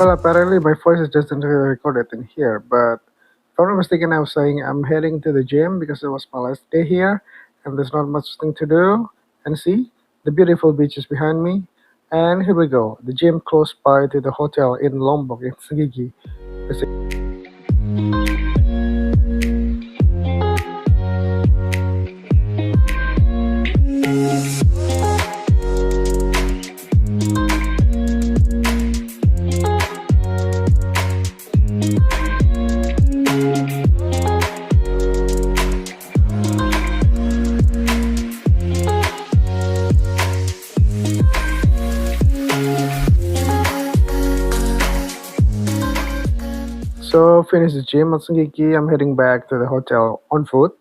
Well, apparently my voice is just not recorded in here, but if I'm not mistaken, I was saying I'm heading to the gym because it was my last day here and there's not much thing to do. And see, the beautiful beaches behind me. And here we go, the gym close by to the hotel in Lombok in Senggigi. So finish the gym at Senggigi, I'm heading back to the hotel on foot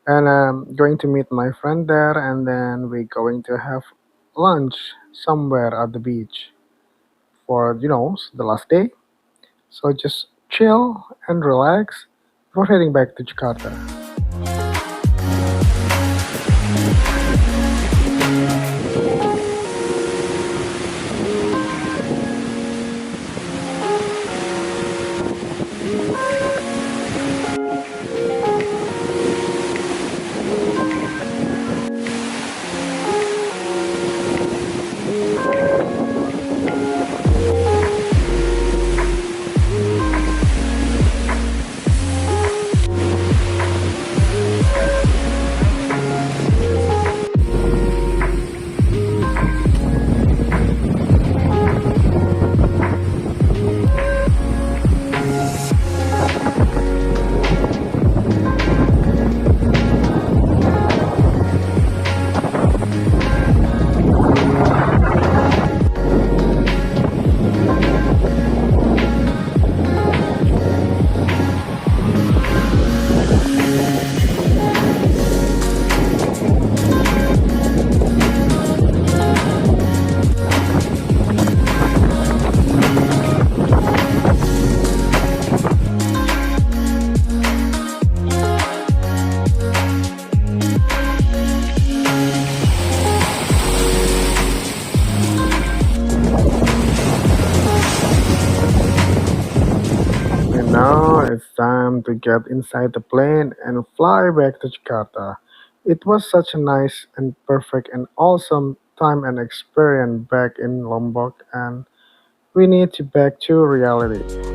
and I'm going to meet my friend there and then we're going to have lunch somewhere at the beach for the last day. So just chill and relax before heading back to Jakarta. And now it's time to get inside the plane and fly back to Jakarta. It was such a nice and perfect and awesome time and experience back in Lombok, and we need to back to reality.